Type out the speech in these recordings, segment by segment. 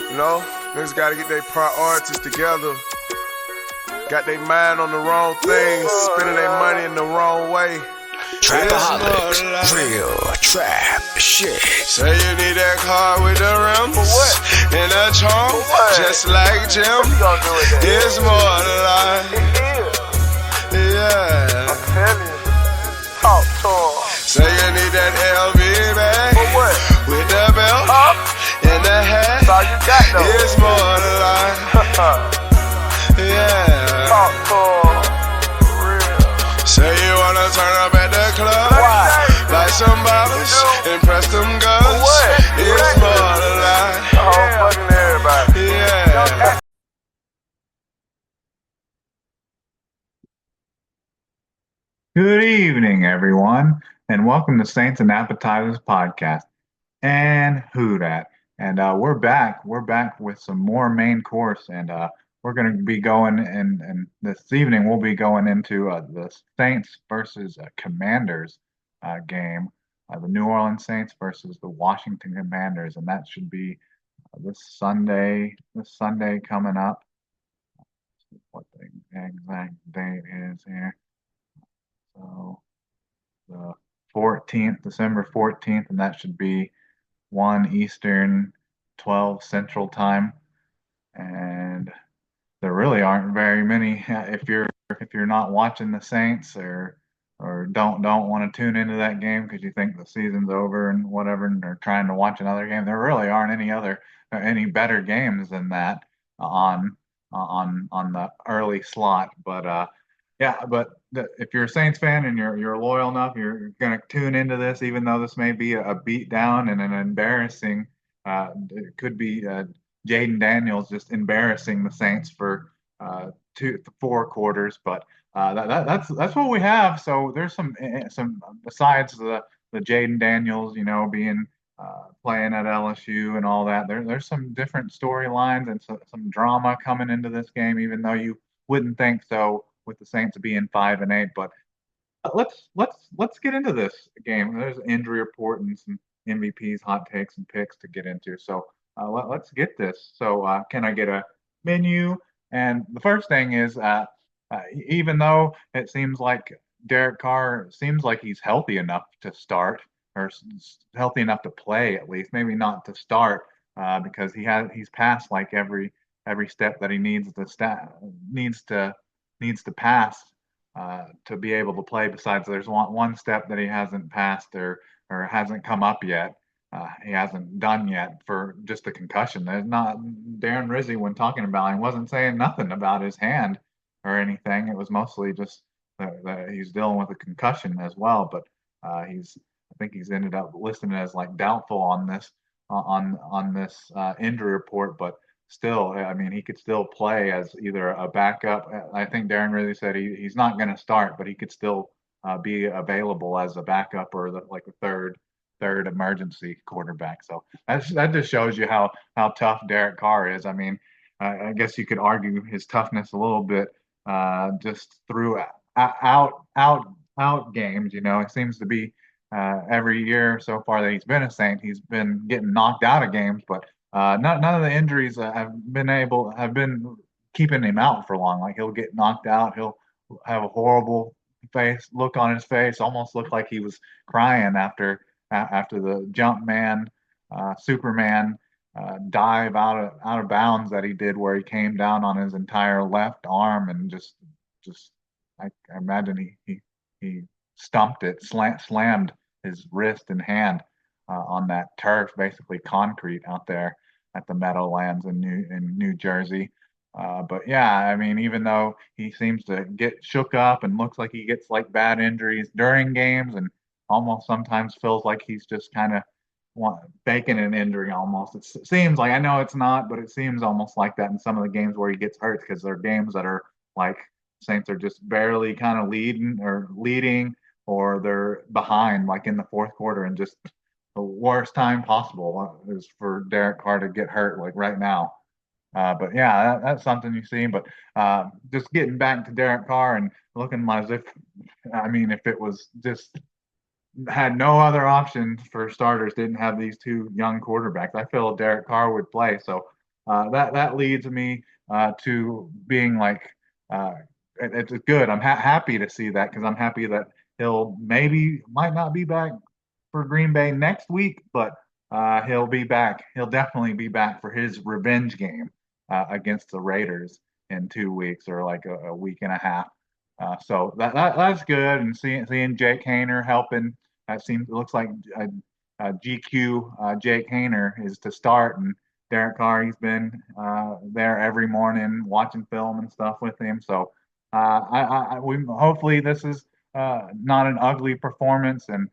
You know, niggas gotta get their priorities together. Got their mind on the wrong things, spending their money in the wrong way. Trapaholics, real trap shit. Say you need that car with the rims and a trunk, just like Jim. It's more than life. Yeah. I'm telling you. Talk to him. Say you need that LV bag with the belt and the hat. That's all you got though. It's more than life. Yeah. Talk to him. Real. Say you wanna turn up at the club, buy some bottles, impress them girls. It's more than life. Fucking everybody. Yeah. Good evening, everyone, and welcome to Saints and Appetizers podcast. And who dat? And we're back. We're back with some more main course, and we're going to be going and this evening we'll be going into the Saints versus Commanders game, the New Orleans Saints versus the Washington Commanders, and that should be this Sunday. This Sunday coming up. What the exact date is here? So the 14th, December 14th, and that should be 1 Eastern, 12 Central Time. And there really aren't very many if you're not watching the Saints or don't want to tune into that game because you think the season's over and whatever, and are trying to watch another game. There really aren't any better games than that on the early slot. But yeah, but if you're a Saints fan and you're loyal enough, you're going to tune into this, even though this may be a beat down and an embarrassing. It could be Jaden Daniels just embarrassing the Saints for 4 quarters, but that's what we have. So there's some besides the Jaden Daniels, being playing at LSU and all that. There's some different storylines and some drama coming into this game, even though you wouldn't think so with the Saints being 5-8. But let's get into this game. There's an injury report and some MVPs, hot takes, and picks to get into. So let's get this. So can I get a menu? And the first thing is, even though it seems like Derek Carr seems like he's healthy enough to start, or healthy enough to play at least, maybe not to start, because he's passed like every step that he needs to pass to be able to play. Besides, there's one step that he hasn't passed or hasn't come up yet. He hasn't done yet for just a concussion. There's not Darren Rizzi, when talking about him, wasn't saying nothing about his hand or anything. It was mostly just that he's dealing with a concussion as well. But I think he's ended up listed as like doubtful on this injury report. But still, I mean, he could still play as either a backup. I think Darren Rizzi said he's not going to start, but he could still be available as a backup or like a third emergency quarterback. So that just shows you how tough Derek Carr is. I mean, I guess you could argue his toughness a little bit just through out games. It seems to be every year so far that he's been a Saint, he's been getting knocked out of games, but none of the injuries have been keeping him out for long. Like he'll get knocked out, he'll have a horrible look on his face, almost look like he was crying after the jump man, Superman dive out of bounds that he did, where he came down on his entire left arm and just I imagine he stumped it, slammed his wrist and hand on that turf, basically concrete out there at the Meadowlands in New Jersey. But yeah, I mean, even though he seems to get shook up and looks like he gets like bad injuries during games, and almost sometimes feels like he's just kind of faking an injury almost. It seems like, I know it's not, but it seems almost like that in some of the games where he gets hurt, because there are games that are like Saints are just barely kind of leading, or they're behind like in the fourth quarter, and just the worst time possible is for Derek Carr to get hurt like right now. But yeah, that's something you see. But just getting back to Derek Carr and looking as if, I mean, if it was just had no other options for starters, didn't have these two young quarterbacks, I feel Derek Carr would play. So that leads me to being like, uh, it's good. I'm happy to see that because I'm happy that he'll maybe might not be back for Green Bay next week, but he'll be back. He'll definitely be back for his revenge game against the Raiders in 2 weeks or like a week and a half. So that's good. And seeing Jake Hayner helping, it looks like GQ Jake Hayner is to start, and Derek Carr, he's been there every morning watching film and stuff with him. So we hopefully this is not an ugly performance and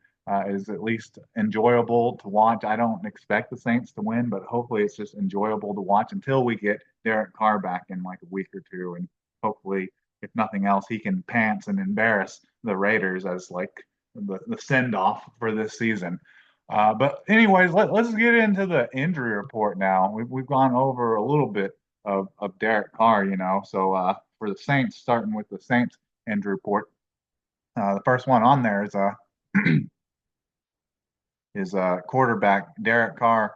is at least enjoyable to watch. I don't expect the Saints to win, but hopefully it's just enjoyable to watch until we get Derek Carr back in like a week or two, and hopefully, if nothing else, he can pants and embarrass the Raiders as like the send off for this season. But anyways, let's get into the injury report now. We've gone over a little bit of Derek Carr, So for the Saints, starting with the Saints injury report, the first one on there is quarterback Derek Carr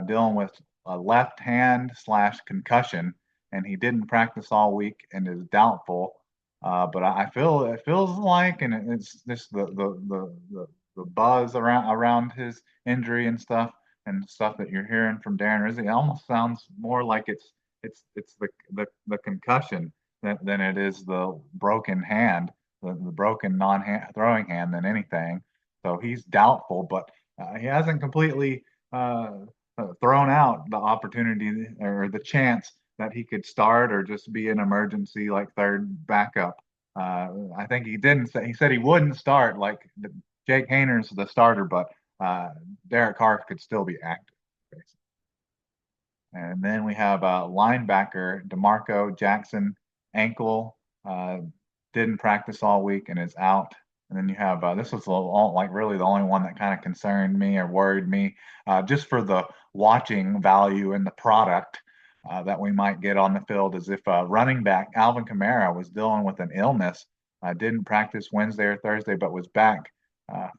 dealing with a left hand / concussion, and he didn't practice all week and is doubtful. But I feel it feels like, and it's just the buzz around his injury and stuff that you're hearing from Darren Rizzi. It almost sounds more like it's the concussion than it is the broken hand, the broken non-throwing hand than anything. So he's doubtful, but he hasn't completely thrown out the opportunity or the chance that he could start or just be an emergency like third backup. I think he didn't say, he said he wouldn't start like Jake Hayner's the starter, but Derek Carr could still be active. Basically. And then we have linebacker DeMarco Jackson ankle, didn't practice all week and is out. And then you have this was like really the only one that kind of concerned me or worried me, just for the watching value and the product that we might get on the field, as if running back Alvin Kamara was dealing with an illness, didn't practice Wednesday or Thursday, but was back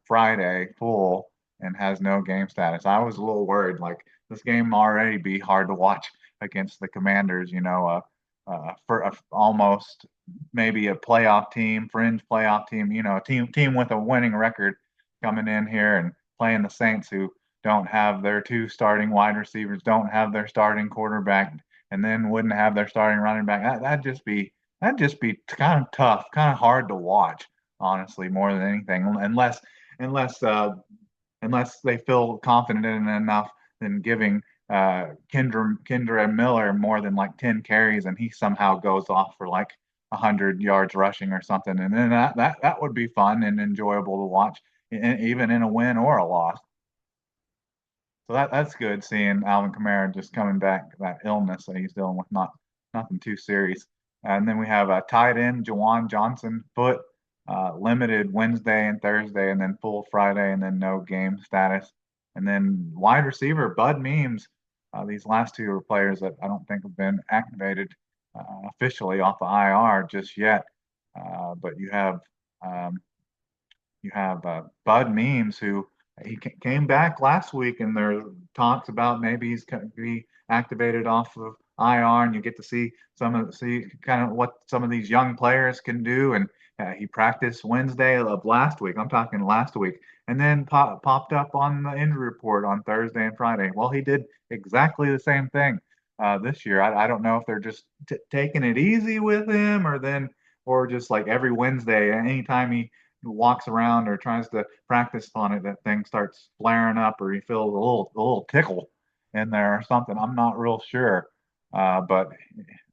Friday full and has no game status. I was a little worried, like this game already be hard to watch against the Commanders, for almost maybe a playoff team, fringe playoff team, a team with a winning record coming in here and playing the Saints, who don't have their two starting wide receivers, don't have their starting quarterback, and then wouldn't have their starting running back. That'd just be kind of tough, kind of hard to watch, honestly, more than anything, unless unless they feel confident in enough in giving Kendra Miller more than like 10 carries and he somehow goes off for like 100 yards rushing or something. And then that would be fun and enjoyable to watch, even in a win or a loss. So that's good, seeing Alvin Kamara just coming back, that illness that he's dealing with, nothing too serious. And then we have a tight end, Jawan Johnson, foot, limited Wednesday and Thursday, and then full Friday, and then no game status. And then wide receiver Bud Memes. These last two are players that I don't think have been activated officially off the IR just yet. But um, you have Bud Memes, who he came back last week, and there are talks about maybe he's going to be activated off of IR, and you get to see kind of what some of these young players can do. And he practiced Wednesday of last week. I'm talking last week, and then popped up on the injury report on Thursday and Friday. Well, he did exactly the same thing this year. I don't know if they're just taking it easy with him, or just like every Wednesday, anytime he walks around or tries to practice on it, that thing starts flaring up, or he feels a little tickle in there or something. I'm not real sure, but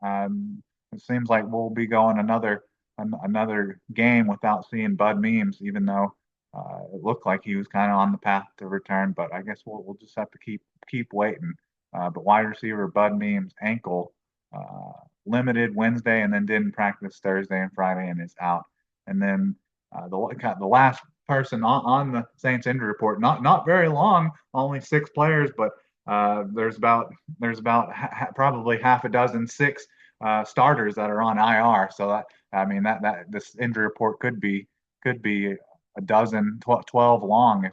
it seems like we'll be going another game without seeing Bud Memes, even though it looked like he was kind of on the path to return. But I guess we'll just have to keep waiting. But wide receiver Bud Memes ankle, limited Wednesday and then didn't practice Thursday and Friday and is out. And then the last person on the Saints injury report, not very long, only 6 players, but there's about probably half a dozen, 6 starters that are on IR. So that this injury report could be a dozen, 12 long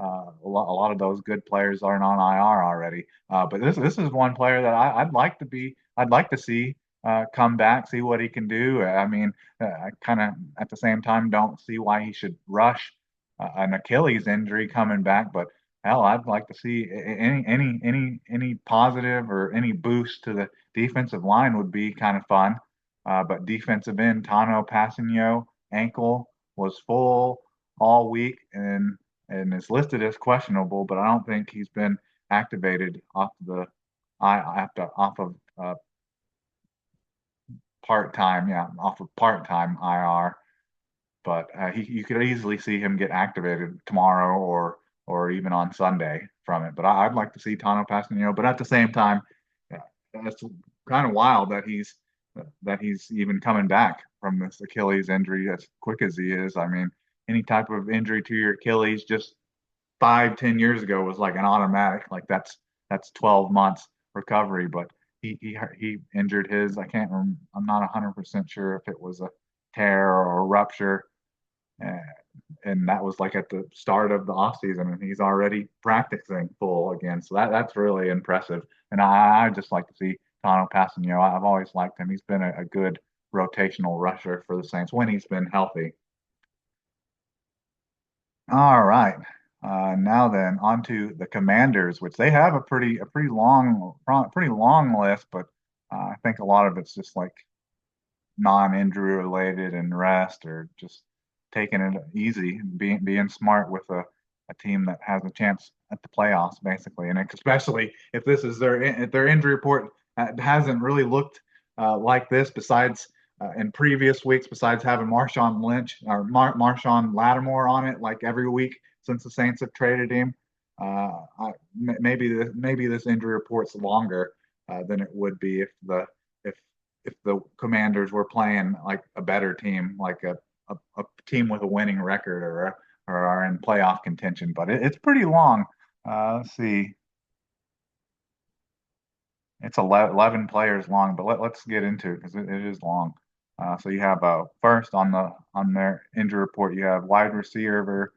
A lot of those good players aren't on IR already. But this is one player that I'd like to see come back, see what he can do. I mean, I kind of at the same time don't see why he should rush an Achilles injury coming back. But hell, I'd like to see any positive or any boost to the defensive line would be kind of fun. But defensive end Tano Passanio ankle was full all week and is listed as questionable, but I don't think he's been activated off of off of part-time IR. But you could easily see him get activated tomorrow or even on Sunday from it. But I'd like to see Tano Passanio. But at the same time, yeah, it's kind of wild that he's even coming back from this Achilles injury as quick as he is. I mean, any type of injury to your Achilles just 5, 10 years ago was like an automatic. Like that's 12 months recovery. But he injured his. I can't. I'm not 100% sure if it was a tear or a rupture, uh, and that was like at the start of the off season, and he's already practicing full again. So that's really impressive. And I just like to see Tano Passanio. I've always liked him. He's been a good rotational rusher for the Saints when he's been healthy. All right. Now then, on to the Commanders, which they have pretty long list, but I think a lot of it's just like non-injury related and rest or just taking it easy, being smart with a team that has a chance at the playoffs, basically. And especially if this is their injury report hasn't really looked like this besides in previous weeks, besides having Marshawn Lynch or Marshawn Lattimore on it like every week since the Saints have traded him. Maybe this injury report's longer than it would be if if the Commanders were playing like a better team, like a team with a winning record or are in playoff contention. But it's pretty long. Let's see. It's 11 players long, but let's get into it because it is long. So you have first on their injury report, you have wide receiver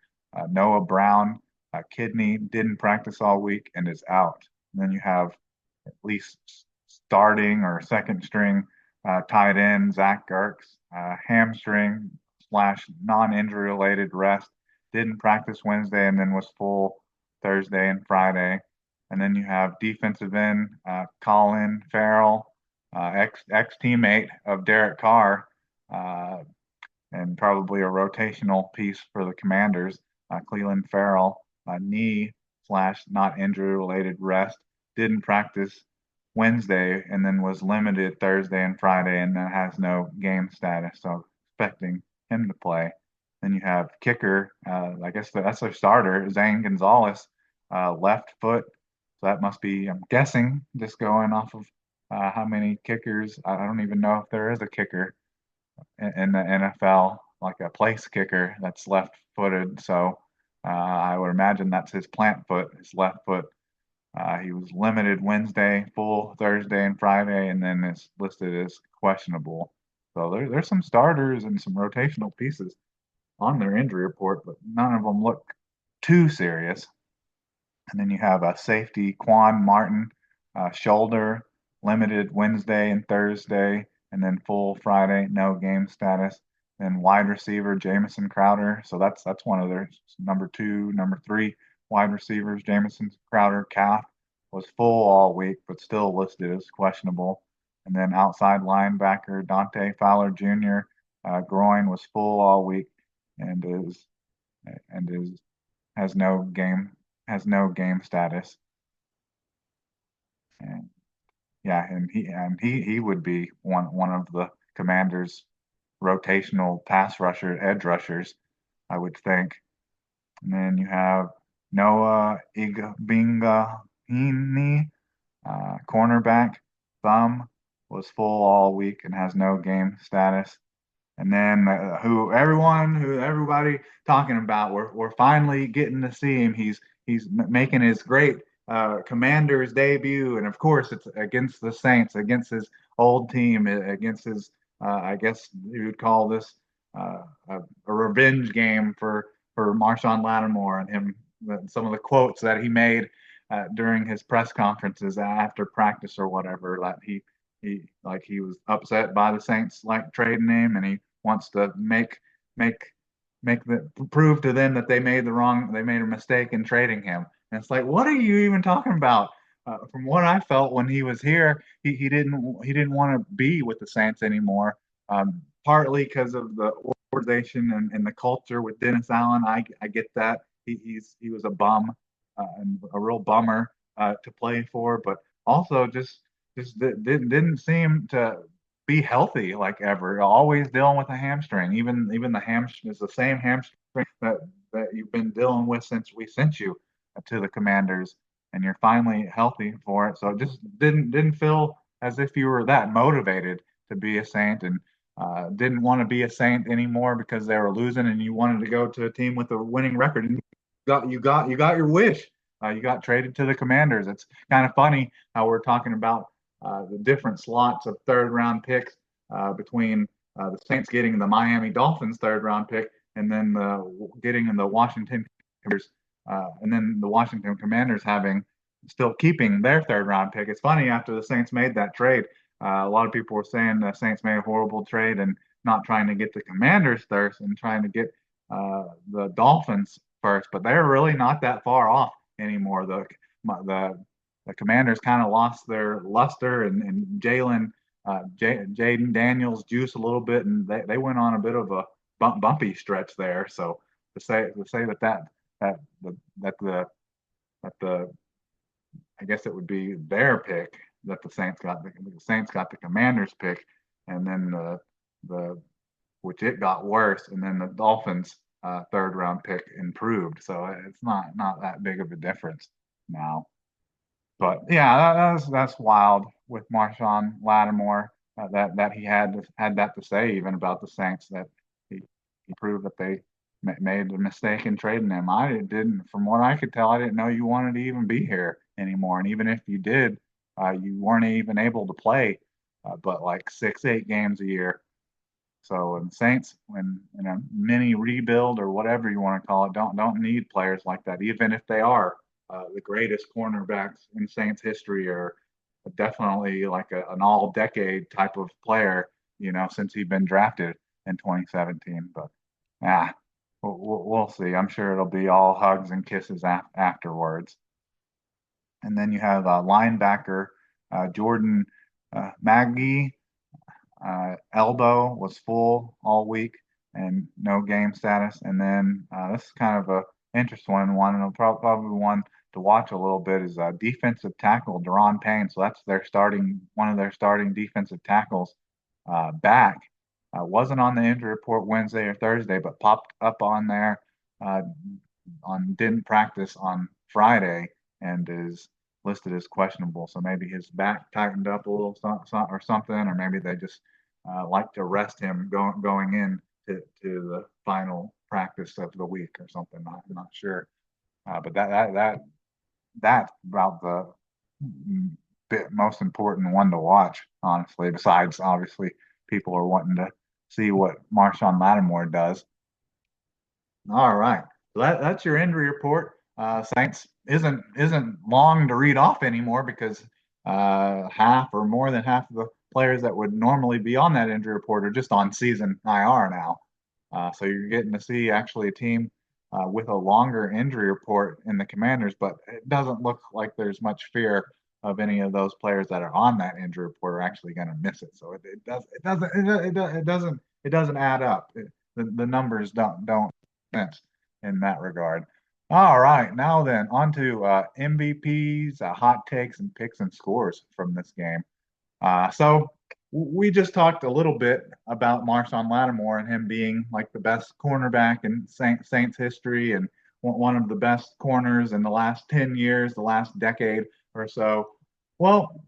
Noah Brown, kidney, didn't practice all week and is out. And then you have at least starting or second string tight end Zach Gertz, hamstring / non-injury related rest, didn't practice Wednesday and then was full Thursday and Friday. And then you have defensive end Colin Farrell, ex teammate of Derek Carr, and probably a rotational piece for the Commanders. Cleveland Farrell, knee / not injury related rest, didn't practice Wednesday and then was limited Thursday and Friday and then has no game status. So expecting him to play. Then you have kicker, I guess that's their starter, Zane Gonzalez, left foot. So that must be, I'm guessing, just going off of how many kickers. I don't even know if there is a kicker in the NFL, like a place kicker that's left footed. So I would imagine that's his plant foot, his left foot. He was limited Wednesday, full Thursday and Friday, and then it's listed as questionable. So there's some starters and some rotational pieces on their injury report, but none of them look too serious. And then you have a safety, Quan Martin, shoulder, limited Wednesday and Thursday, and then full Friday, no game status. Then wide receiver, Jamison Crowder. So that's one of their number 2, number 3 wide receivers. Jamison Crowder calf was full all week, but still listed as questionable. And then outside linebacker Dante Fowler Jr. Groin was full all week and is has no game status. And yeah, and he would be one of the Commanders' rotational pass rusher, edge rushers, I would think. And then you have Noah Igbingahini, cornerback, thumb, was full all week and has no game status. And then who everybody talking about, we're finally getting to see him. He's making his great Commanders debut, and of course it's against the Saints, against his old team, against his I guess you would call this a revenge game for Marshawn Lattimore and him some of the quotes that he made during his press conferences after practice or whatever, that he was upset by the Saints like trading him, and he wants to make prove to them that they made a mistake in trading him. And it's like, what are you even talking about? From what I felt when he was here, he didn't want to be with the Saints anymore. Partly because of the organization and the culture with Dennis Allen. I get that he was a bum and a real bummer to play for, but also just didn't seem to be healthy like ever. Always dealing with a hamstring. Even the hamstring is the same hamstring that you've been dealing with since we sent you to the Commanders, and you're finally healthy for it. So it just didn't feel as if you were that motivated to be a Saint, and didn't want to be a Saint anymore because they were losing, and you wanted to go to a team with a winning record, and you got your wish. You got traded to the Commanders. It's kind of funny how we're talking about the different slots of third round picks between the Saints getting the Miami Dolphins third round pick, and then getting the Washington Commanders, and then the Washington Commanders having still keeping their third round pick. It's funny, after the Saints made that trade, a lot of people were saying the Saints made a horrible trade and not trying to get the Commanders first and trying to get the Dolphins first, but they're really not that far off anymore. The Commanders kind of lost their luster, and Jaden Daniels juice a little bit, and they went on a bit of a bumpy stretch there. So to say that the that the I guess it would be their pick that the Saints got the Commanders pick, and then the which it got worse, and then the Dolphins third round pick improved. So it's not that big of a difference now. But yeah, that's wild with Marshawn Lattimore, that he had that to say even about the Saints, that he proved that they made a mistake in trading him. I didn't, from what I could tell, I didn't know you wanted to even be here anymore. And even if you did, you weren't even able to play, but like 6, 8 games a year. So, and Saints, when in a mini rebuild or whatever you want to call it, don't need players like that, even if they are the greatest cornerbacks in Saints history, or definitely like an all-decade type of player, since he'd been drafted in 2017. But yeah, we'll see. I'm sure it'll be all hugs and kisses afterwards. And then you have linebacker Jordan Maggie. Elbow was full all week and no game status. And then this is kind of a interesting one, and probably one to watch a little bit, is defensive tackle Daron Payne. So that's one of their starting defensive tackles back. Wasn't on the injury report Wednesday or Thursday, but popped up on there didn't practice on Friday and is listed as questionable. So maybe his back tightened up a little or something, or maybe they just like to rest him going in to the final practice of the week or something. I'm not sure, but that's about the most important one to watch, honestly. Besides, obviously, people are wanting to see what Marshawn Lattimore does. All right, so that's your injury report. Saints isn't long to read off anymore, because half or more than half of the players that would normally be on that injury report are just on season IR now. So you're getting to see actually a team with a longer injury report in the Commanders, but it doesn't look like there's much fear of any of those players that are on that injury report are actually going to miss it. So it doesn't add up. The numbers don't sense in that regard. All right, now then, on to MVPs, hot takes, and picks and scores from this game. So we just talked a little bit about Marshawn Lattimore and him being like the best cornerback in Saints history, and one of the best corners in the last 10 years, the last decade or so. Well,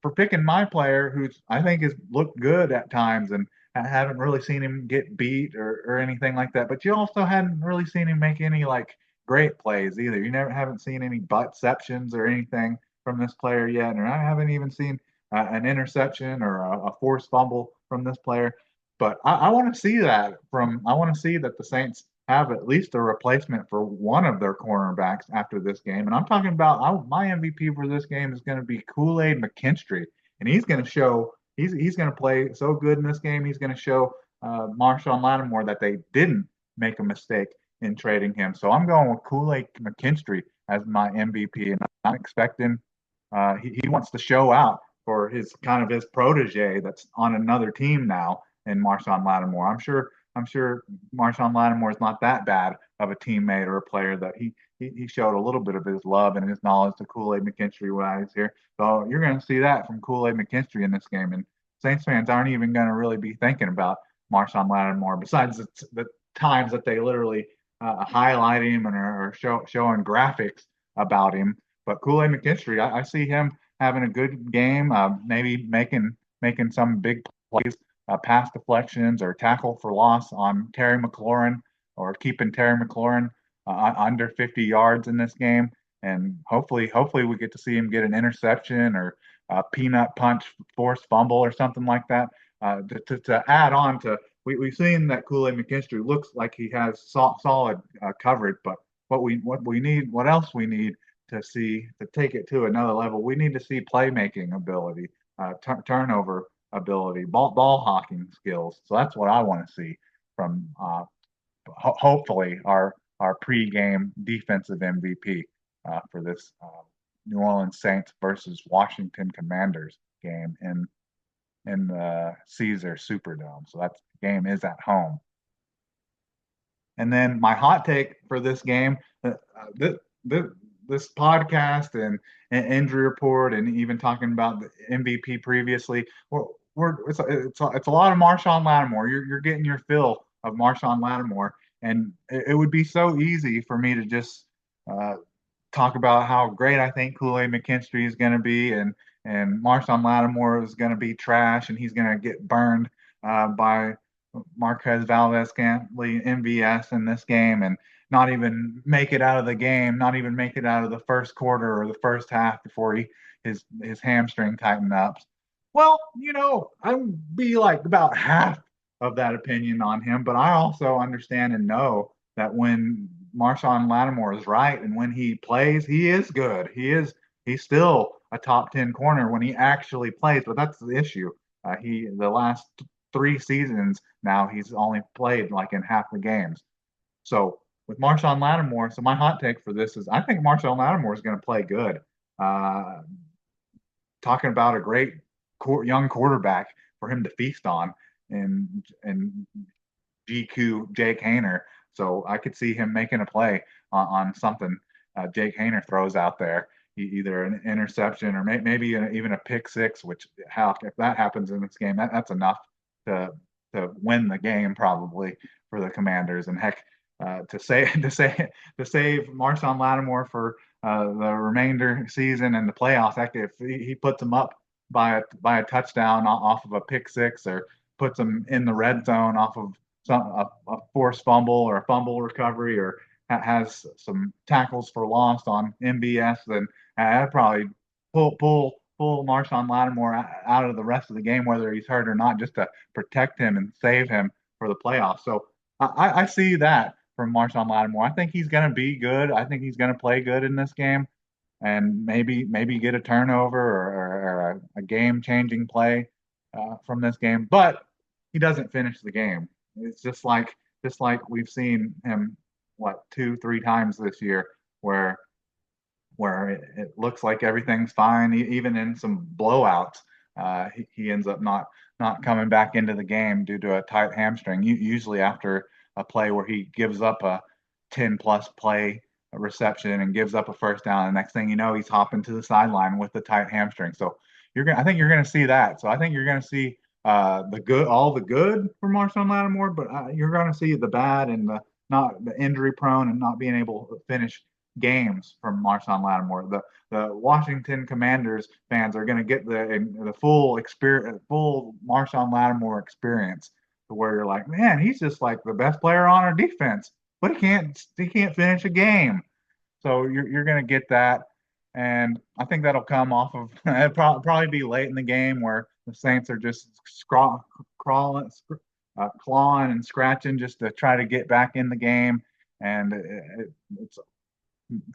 for picking my player, who's I think has looked good at times, and I haven't really seen him get beat or anything like that, but you also hadn't really seen him make any like great plays either. You haven't seen any buttceptions or anything from this player yet, and I haven't even seen an interception or a forced fumble from this player. But I want to see that I want to see that the Saints have at least a replacement for one of their cornerbacks after this game. And I'm talking about my MVP for this game is going to be Kool-Aid McKinstry, and he's going to show he's going to play so good in this game. He's going to show Marshawn Lattimore that they didn't make a mistake in trading him. So I'm going with Kool-Aid McKinstry as my MVP, and I'm expecting he wants to show out for his kind of his protege that's on another team now in Marshawn Lattimore. I'm sure Marshawn Lattimore is not that bad of a teammate or a player that he showed a little bit of his love and his knowledge to Kool-Aid McKinstry while he's here. So you're going to see that from Kool-Aid McKinstry in this game. And Saints fans aren't even going to really be thinking about Marshawn Lattimore besides the times that they literally highlight him and are showing graphics about him. But Kool-Aid McKinstry, I see him having a good game, maybe making some big plays, pass deflections or tackle for loss on Terry McLaurin, or keeping Terry McLaurin under 50 yards in this game. And hopefully we get to see him get an interception or a peanut punch forced fumble or something like that. To add on to, we've seen that Kool-Aid McKinstry looks like he has solid coverage, but what else we need to see to take it to another level, we need to see playmaking ability, turnover ability, ball hawking skills. So that's what I want to see from hopefully our pregame defensive MVP for this New Orleans Saints versus Washington Commanders game in the Caesar Superdome. So that game is at home. And then my hot take for this game, this podcast and injury report, and even talking about the MVP previously, it's a lot of Marshawn Lattimore. You're getting your fill of Marshawn Lattimore, and it would be so easy for me to just talk about how great I think Kool-Aid McKinstry is going to be, and Marshawn Lattimore is going to be trash, and he's going to get burned by Marquez Valdez-Scantling MVS in this game, and not even make it out of the game, not even make it out of the first quarter or the first half before his hamstring tightened up. Well, I'd be like about half of that opinion on him, but I also understand and know that when Marshawn Lattimore is right and when he plays, he is good. He's still a top 10 corner when he actually plays, but that's the issue. The last 3 seasons now, he's only played like in half the games. So with Marshawn Lattimore, so my hot take for this is I think Marshawn Lattimore is going to play good. Talking about a great young quarterback for him to feast on, and GQ Jake Hayner. So I could see him making a play on something Jake Hayner throws out there, either an interception or maybe even a pick six. Which if that happens in this game, that's enough to win the game probably for the Commanders. And heck, to save Marshawn Lattimore for the remainder season and the playoffs. Heck, if he puts them up by a touchdown off of a pick six, or puts them in the red zone off of a forced fumble or a fumble recovery, or has some tackles for loss on MBS, then I'd probably pull Marshawn Lattimore out of the rest of the game, whether he's hurt or not, just to protect him and save him for the playoffs. So I see that from Marshawn Lattimore. I think he's going to be good. I think he's going to play good in this game, and maybe get a turnover or a game-changing play from this game. But he doesn't finish the game. It's just like we've seen him 2-3 times this year, where it looks like everything's fine, even in some blowouts. He ends up not coming back into the game due to a tight hamstring. Usually after a play where he gives up a 10-plus play reception and gives up a first down, and next thing you know, he's hopping to the sideline with the tight hamstring. So I think you're gonna see that. So I think you're gonna see all the good for Marshawn Lattimore, but you're gonna see the bad and the injury prone and not being able to finish games from Marshawn Lattimore. The Washington Commanders fans are going to get the full experience, full Marshawn Lattimore experience, to where you're like, man, he's just like the best player on our defense, but he can't finish a game. So you're going to get that, and I think that'll come off of it'll probably be late in the game where the Saints are just clawing and scratching just to try to get back in the game. And it's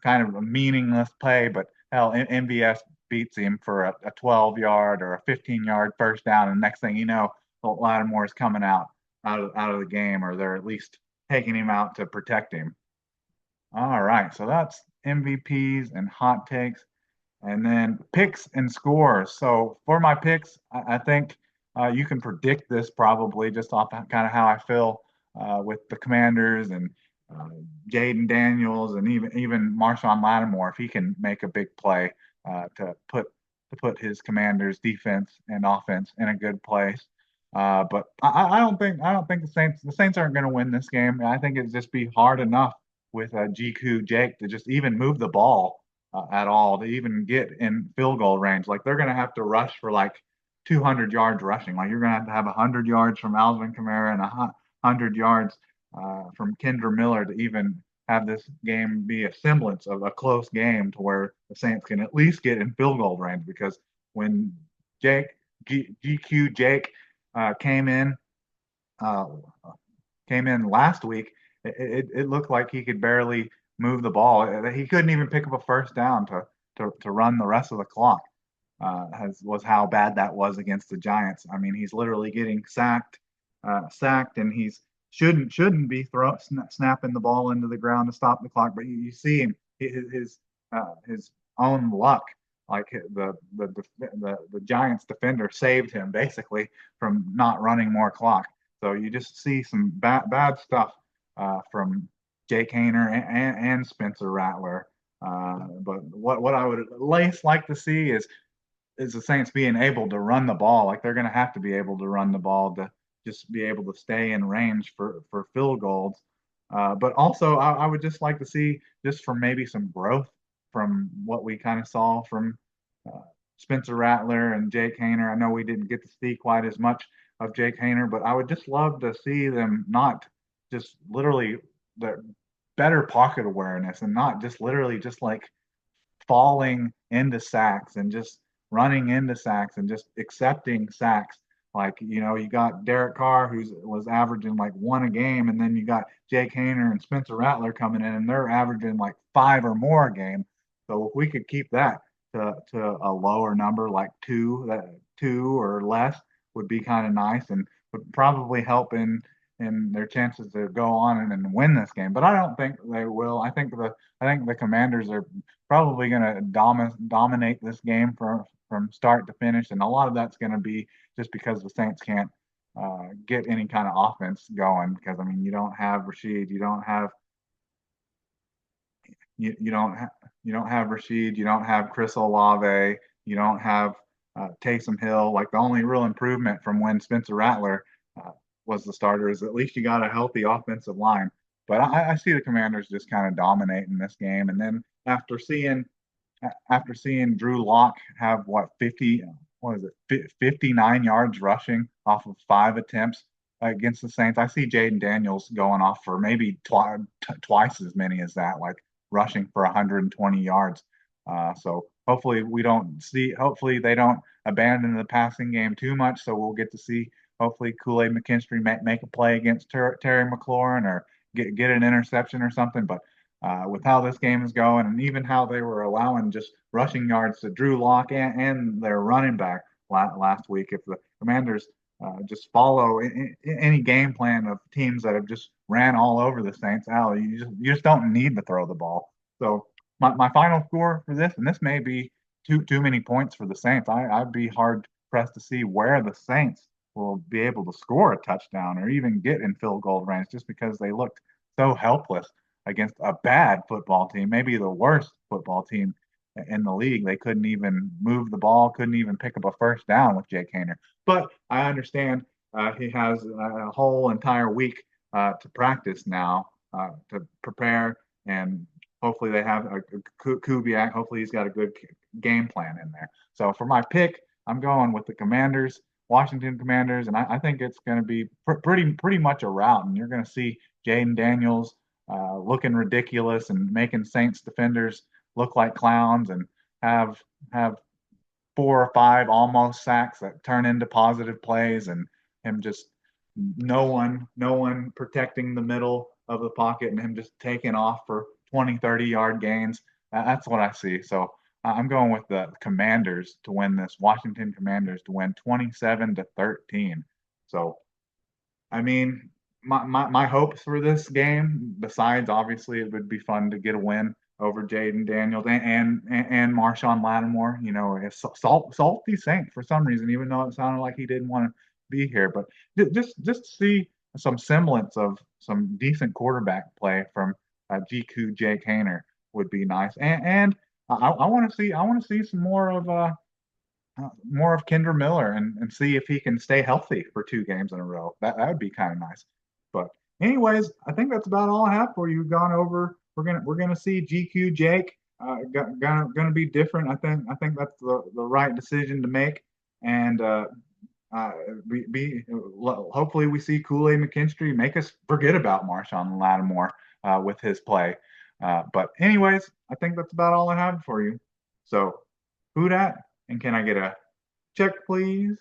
kind of a meaningless play, but hell, MVS beats him for a 12-yard or a 15-yard first down, and next thing you know, Lattimore is coming out of the game, or they're at least taking him out to protect him. All right, so that's MVPs and hot takes, and then picks and scores. So for my picks, I think you can predict this probably just off kind of how I feel with the Commanders and uh, Jaden Daniels and even Marshawn Lattimore if he can make a big play to put his Commanders defense and offense in a good place. But I don't think the Saints aren't going to win this game. I think it'd just be hard enough with GQ Jake to just even move the ball at all to even get in field goal range. Like they're going to have to rush for like 200 yards rushing. Like you're going to have 100 yards from Alvin Kamara and 100 yards from Kendra Miller to even have this game be a semblance of a close game to where the Saints can at least get in field goal range. Because when Jake GQ Jake uh, came in uh, came in last week, it looked like he could barely move the ball. He couldn't even pick up a first down to run the rest of the clock. Was how bad that was against the Giants. I mean, he's literally getting sacked, and he's shouldn't be snapping the ball into the ground to stop the clock. But you see him his own luck. Like the Giants defender saved him basically from not running more clock. So you just see some bad stuff from Jake Hayner and Spencer Rattler. But what I would at least like to see is the Saints being able to run the ball. Like they're going to have to be able to run the ball to just be able to stay in range for field goals. But also, I would just like to see just from maybe some growth from what we kind of saw from uh, Spencer Rattler and Jake Hayner. I know we didn't get to see quite as much of Jake Hayner, but I would just love to see them not just literally the better pocket awareness and not just literally just like falling into sacks and just running into sacks and just accepting sacks. Like, you got Derek Carr, who was averaging like one a game, and then you got Jake Hayner and Spencer Rattler coming in, and they're averaging like five or more a game. So if we could keep that to a lower number, like two or less, would be kind of nice and would probably help in their chances to go on and win this game. But I don't think they will. I think the Commanders are probably going to dominate this game from start to finish, and a lot of that's going to be just because the Saints can't get any kind of offense going. Because I mean, you don't have Rashid, you don't have Rashid, you don't have Chris Olave, you don't have Taysom Hill. Like the only real improvement from when Spencer Rattler uh, was the starter is at least you got a healthy offensive line. But I see the Commanders just kind of dominating this game, and then after seeing Drew Lock have what 59 yards rushing off of five attempts against the Saints. I see Jaden Daniels going off for maybe twice as many as that, like rushing for 120 yards. So hopefully they don't abandon the passing game too much. So we'll get to see hopefully Kool-Aid McKinstry make a play against Terry McLaurin or get an interception or something. But with how this game is going and even how they were allowing just rushing yards to Drew Lock and their running back last week. If the Commanders just follow any game plan of teams that have just ran all over the Saints, you just don't need to throw the ball. So my final score for this, and this may be too many points for the Saints. I'd be hard pressed to see where the Saints will be able to score a touchdown or even get in field goal range just because they looked so helpless against a bad football team, maybe the worst football team in the league. They couldn't even move the ball, couldn't even pick up a first down with Jake Hayner. But I understand he has a whole entire week to practice now to prepare, and hopefully they have a Kubiak. Hopefully he's got a good game plan in there. So for my pick, I'm going with the Commanders, Washington Commanders, and I think it's going to be pretty much a rout, and you're going to see Jaden Daniels looking ridiculous and making Saints defenders look like clowns, and have four or five almost sacks that turn into positive plays, and him just no one protecting the middle of the pocket and him just taking off for 20, 30-yard gains. That's what I see. So I'm going with the Commanders to win this. Washington Commanders to win 27-13. So I mean, my hopes for this game, besides obviously it would be fun to get a win over Jaden Daniels and Marshawn Lattimore. You know, it's salty Saint for some reason, even though it sounded like he didn't want to be here. But just to see some semblance of some decent quarterback play from GQ Jake Hayner would be nice. And I want to see some more of Kendra Miller and see if he can stay healthy for 2 games in a row. That would be kind of nice. But anyways, I think that's about all I have for you. We've gone over. We're gonna see GQ Jake. Gonna be different. I think that's the right decision to make. And uh, hopefully we see Kool-Aid McKinstry make us forget about Marshawn Lattimore with his play. But anyways, I think that's about all I have for you. So who dat? And can I get a check, please?